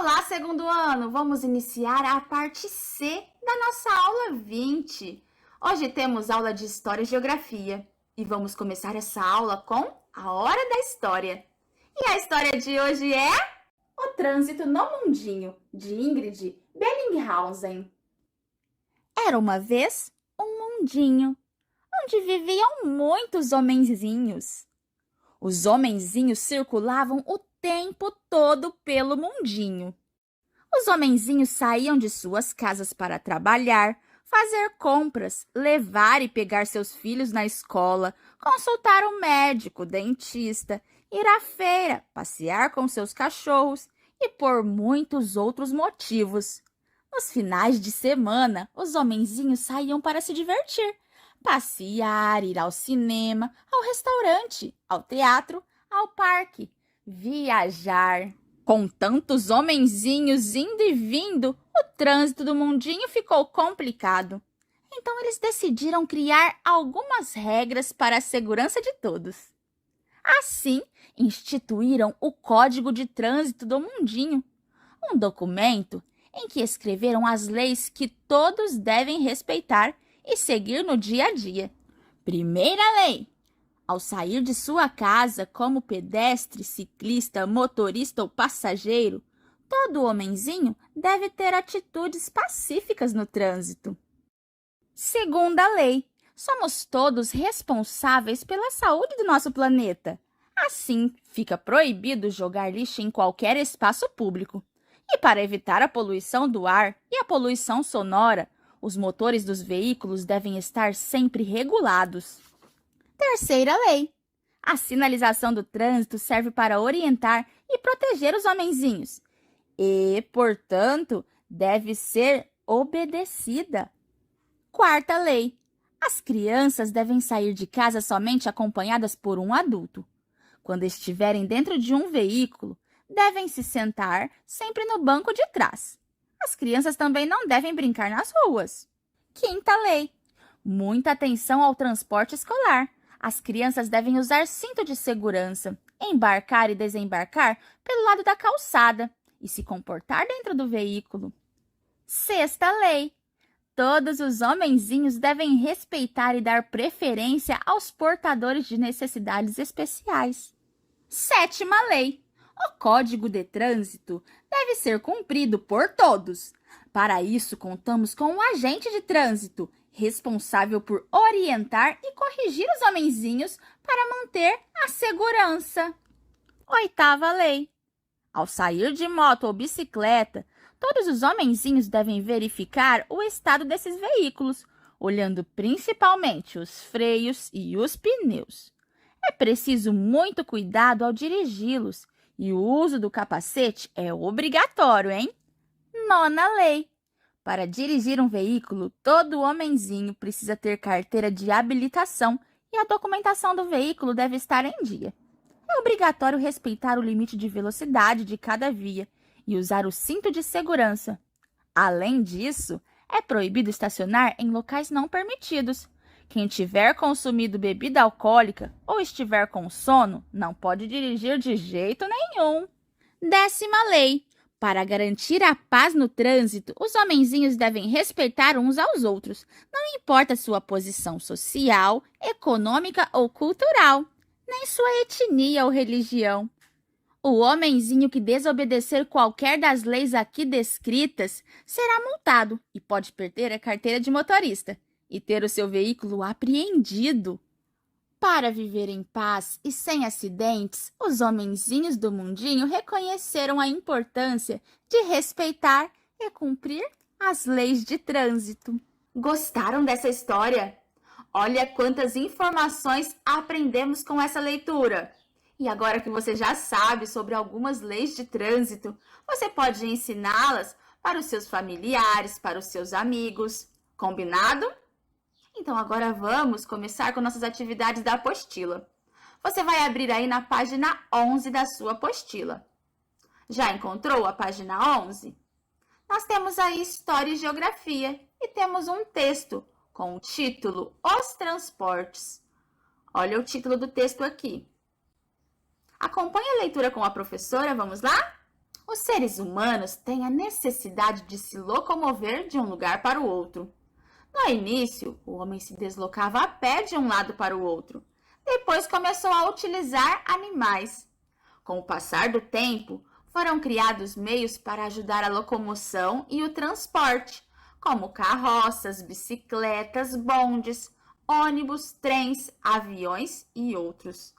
Olá, segundo ano! Vamos iniciar a parte C da nossa aula 20. Hoje temos aula de História e Geografia e vamos começar essa aula com a Hora da História. E a história de hoje é O Trânsito no Mundinho, de Ingrid Bellinghausen. Era uma vez um mundinho, onde viviam muitos homenzinhos. Os homenzinhos circulavam o tempo todo pelo mundinho. Os homenzinhos saíam de suas casas para trabalhar, fazer compras, levar e pegar seus filhos na escola, consultar o médico, dentista, ir à feira, passear com seus cachorros e por muitos outros motivos. Nos finais de semana, os homenzinhos saíam para se divertir, passear, ir ao cinema, ao restaurante, ao teatro, ao parque, viajar. Com tantos homenzinhos indo e vindo, o trânsito do mundinho ficou complicado. Então eles decidiram criar algumas regras para a segurança de todos. Assim, instituíram o Código de Trânsito do Mundinho, um documento em que escreveram as leis que todos devem respeitar e seguir no dia a dia. Primeira lei: ao sair de sua casa como pedestre, ciclista, motorista ou passageiro, todo homenzinho deve ter atitudes pacíficas no trânsito. Segunda lei: somos todos responsáveis pela saúde do nosso planeta. Assim, fica proibido jogar lixo em qualquer espaço público. E para evitar a poluição do ar e a poluição sonora, os motores dos veículos devem estar sempre regulados. Terceira lei: a sinalização do trânsito serve para orientar e proteger os homenzinhos e, portanto, deve ser obedecida. Quarta lei: as crianças devem sair de casa somente acompanhadas por um adulto. Quando estiverem dentro de um veículo, devem se sentar sempre no banco de trás. As crianças também não devem brincar nas ruas. Quinta lei: muita atenção ao transporte escolar. As crianças devem usar cinto de segurança, embarcar e desembarcar pelo lado da calçada e se comportar dentro do veículo. Sexta lei: todos os homenzinhos devem respeitar e dar preferência aos portadores de necessidades especiais. Sétima lei: o Código de Trânsito deve ser cumprido por todos. Para isso, contamos com um agente de trânsito, responsável por orientar e corrigir os homenzinhos para manter a segurança. Oitava lei: ao sair de moto ou bicicleta, todos os homenzinhos devem verificar o estado desses veículos, olhando principalmente os freios e os pneus. É preciso muito cuidado ao dirigi-los e o uso do capacete é obrigatório, hein? Nona lei: para dirigir um veículo, todo homenzinho precisa ter carteira de habilitação e a documentação do veículo deve estar em dia. É obrigatório respeitar o limite de velocidade de cada via e usar o cinto de segurança. Além disso, é proibido estacionar em locais não permitidos. Quem tiver consumido bebida alcoólica ou estiver com sono, não pode dirigir de jeito nenhum. Décima lei: para garantir a paz no trânsito, os homenzinhos devem respeitar uns aos outros, não importa sua posição social, econômica ou cultural, nem sua etnia ou religião. O homenzinho que desobedecer qualquer das leis aqui descritas será multado e pode perder a carteira de motorista e ter o seu veículo apreendido. Para viver em paz e sem acidentes, os homenzinhos do mundinho reconheceram a importância de respeitar e cumprir as leis de trânsito. Gostaram dessa história? Olha quantas informações aprendemos com essa leitura! E agora que você já sabe sobre algumas leis de trânsito, você pode ensiná-las para os seus familiares, para os seus amigos. Combinado? Então, agora vamos começar com nossas atividades da apostila. Você vai abrir aí na página 11 da sua apostila. Já encontrou a página 11? Nós temos aí História e Geografia e temos um texto com o título Os Transportes. Olha o título do texto aqui. Acompanhe a leitura com a professora, vamos lá? Os seres humanos têm a necessidade de se locomover de um lugar para o outro. No início, o homem se deslocava a pé de um lado para o outro. Depois começou a utilizar animais. Com o passar do tempo, foram criados meios para ajudar a locomoção e o transporte, como carroças, bicicletas, bondes, ônibus, trens, aviões e outros.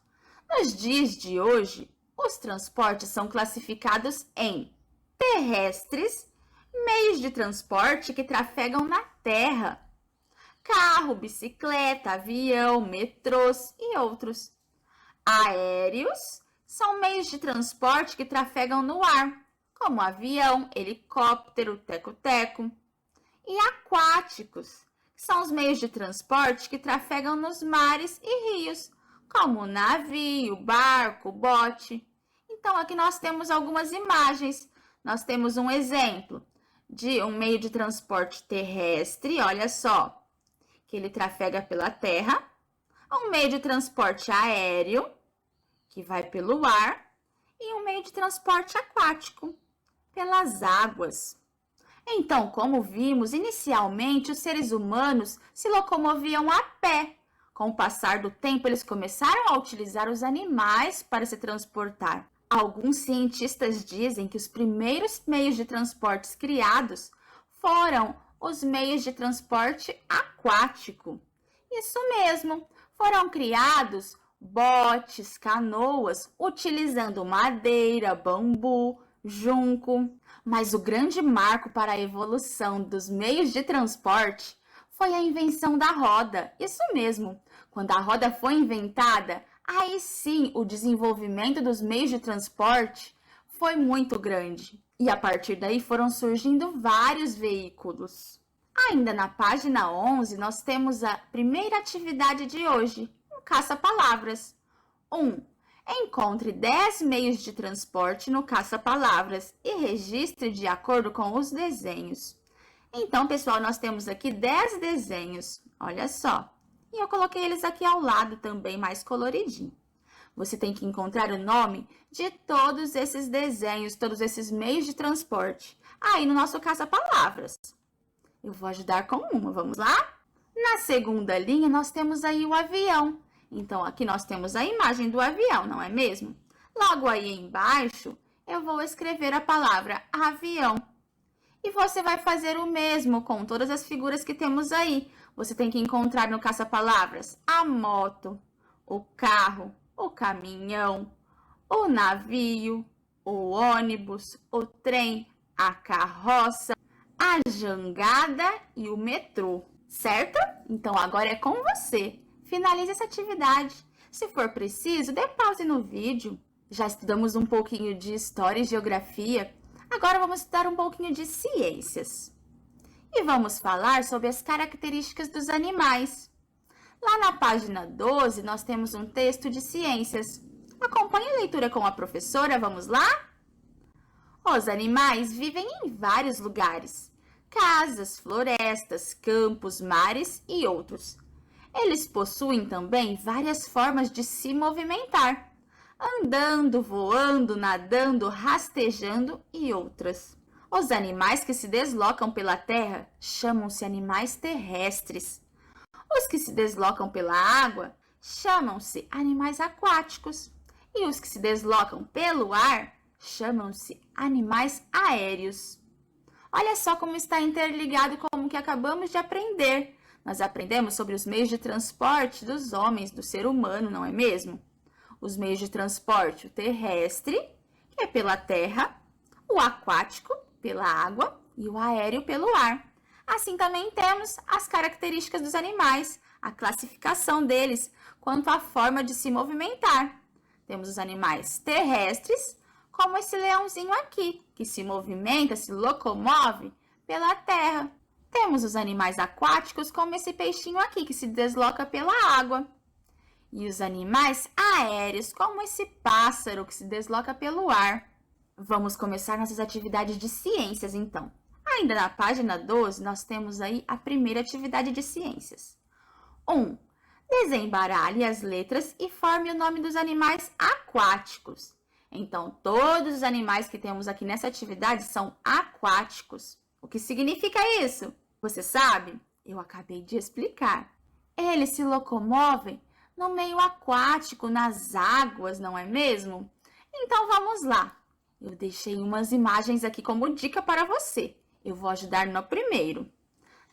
Nos dias de hoje, os transportes são classificados em terrestres, meios de transporte que trafegam na terra, carro, bicicleta, avião, metrôs e outros. Aéreos são meios de transporte que trafegam no ar, como avião, helicóptero, teco-teco. E aquáticos, que são os meios de transporte que trafegam nos mares e rios, como navio, barco, bote. Então, aqui nós temos algumas imagens. Nós temos um exemplo de um meio de transporte terrestre, olha só, que ele trafega pela terra, um meio de transporte aéreo, que vai pelo ar, e um meio de transporte aquático, pelas águas. Então, como vimos, inicialmente os seres humanos se locomoviam a pé. Com o passar do tempo, eles começaram a utilizar os animais para se transportar. Alguns cientistas dizem que os primeiros meios de transportes criados foram os meios de transporte aquático. Isso mesmo, foram criados botes, canoas, utilizando madeira, bambu, junco. Mas o grande marco para a evolução dos meios de transporte foi a invenção da roda. Isso mesmo, quando a roda foi inventada, aí sim o desenvolvimento dos meios de transporte foi muito grande. E a partir daí foram surgindo vários veículos. Ainda na página 11, nós temos a primeira atividade de hoje, um caça-palavras. 1. Encontre 10 meios de transporte no caça-palavras e registre de acordo com os desenhos. Então, pessoal, nós temos aqui 10 desenhos, olha só. E eu coloquei eles aqui ao lado também, mais coloridinho. Você tem que encontrar o nome de todos esses desenhos, todos esses meios de transporte, aí no nosso caça-palavras. Eu vou ajudar com uma, vamos lá? Na segunda linha, nós temos aí o avião. Então, aqui nós temos a imagem do avião, não é mesmo? Logo aí embaixo, eu vou escrever a palavra avião. E você vai fazer o mesmo com todas as figuras que temos aí. Você tem que encontrar no caça-palavras a moto, o carro, o caminhão, o navio, o ônibus, o trem, a carroça, a jangada e o metrô, certo? Então, agora é com você. Finalize essa atividade. Se for preciso, dê pause no vídeo. Já estudamos um pouquinho de história e geografia. Agora vamos estudar um pouquinho de ciências. E vamos falar sobre as características dos animais. Lá na página 12, nós temos um texto de ciências. Acompanhe a leitura com a professora, vamos lá? Os animais vivem em vários lugares: casas, florestas, campos, mares e outros. Eles possuem também várias formas de se movimentar: andando, voando, nadando, rastejando e outras. Os animais que se deslocam pela terra chamam-se animais terrestres. Os que se deslocam pela água chamam-se animais aquáticos. E os que se deslocam pelo ar chamam-se animais aéreos. Olha só como está interligado com o que acabamos de aprender. Nós aprendemos sobre os meios de transporte dos homens, do ser humano, não é mesmo? Os meios de transporte, o terrestre, que é pela terra, o aquático, pela água, e o aéreo pelo ar. Assim também temos as características dos animais, a classificação deles quanto à forma de se movimentar. Temos os animais terrestres, como esse leãozinho aqui, que se movimenta, se locomove pela terra. Temos os animais aquáticos, como esse peixinho aqui, que se desloca pela água. E os animais aéreos, como esse pássaro, que se desloca pelo ar. Vamos começar nossas atividades de ciências, então. Ainda na página 12, nós temos aí a primeira atividade de ciências. 1. Desembaralhe as letras e forme o nome dos animais aquáticos. Então, todos os animais que temos aqui nessa atividade são aquáticos. O que significa isso? Você sabe? Eu acabei de explicar. Eles se locomovem no meio aquático, nas águas, não é mesmo? Então, vamos lá. Eu deixei umas imagens aqui como dica para você. Eu vou ajudar no primeiro.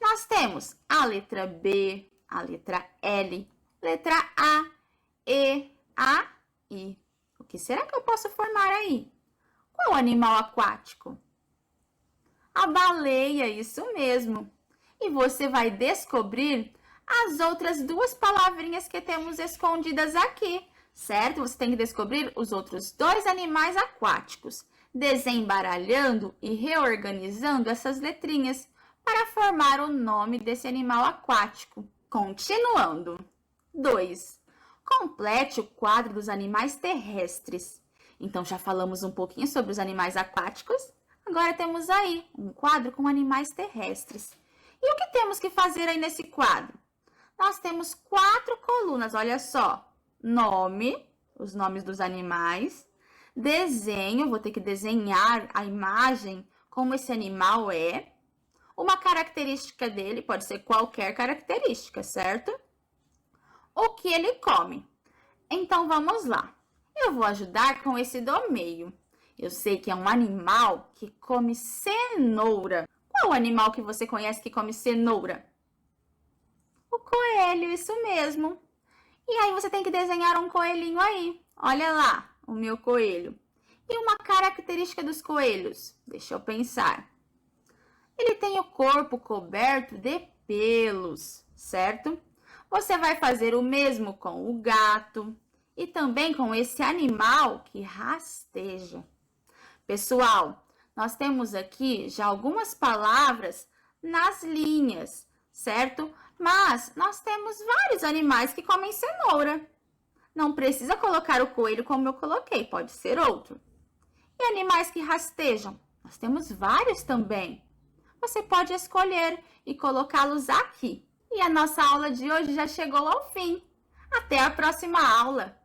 Nós temos a letra B, a letra L, letra A, E, A, I. O que será que eu posso formar aí? Qual animal aquático? A baleia, isso mesmo. E você vai descobrir as outras duas palavrinhas que temos escondidas aqui, certo? Você tem que descobrir os outros dois animais aquáticos, desembaralhando e reorganizando essas letrinhas para formar o nome desse animal aquático. Continuando. 2. Complete o quadro dos animais terrestres. Então, já falamos um pouquinho sobre os animais aquáticos. Agora temos aí um quadro com animais terrestres. E o que temos que fazer aí nesse quadro? Nós temos 4 colunas, olha só. Nome, os nomes dos animais. Desenho, vou ter que desenhar a imagem como esse animal é. Uma característica dele, pode ser qualquer característica, certo? O que ele come. Então, vamos lá. Eu vou ajudar com esse do meio. Eu sei que é um animal que come cenoura. Qual animal que você conhece que come cenoura? O coelho, isso mesmo. E aí, você tem que desenhar um coelhinho aí. Olha lá, o meu coelho. E uma característica dos coelhos? Deixa eu pensar. Ele tem o corpo coberto de pelos, certo? Você vai fazer o mesmo com o gato e também com esse animal que rasteja. Pessoal, nós temos aqui já algumas palavras nas linhas, certo? Mas nós temos vários animais que comem cenoura. Não precisa colocar o coelho como eu coloquei, pode ser outro. E animais que rastejam? Nós temos vários também. Você pode escolher e colocá-los aqui. E a nossa aula de hoje já chegou ao fim. Até a próxima aula!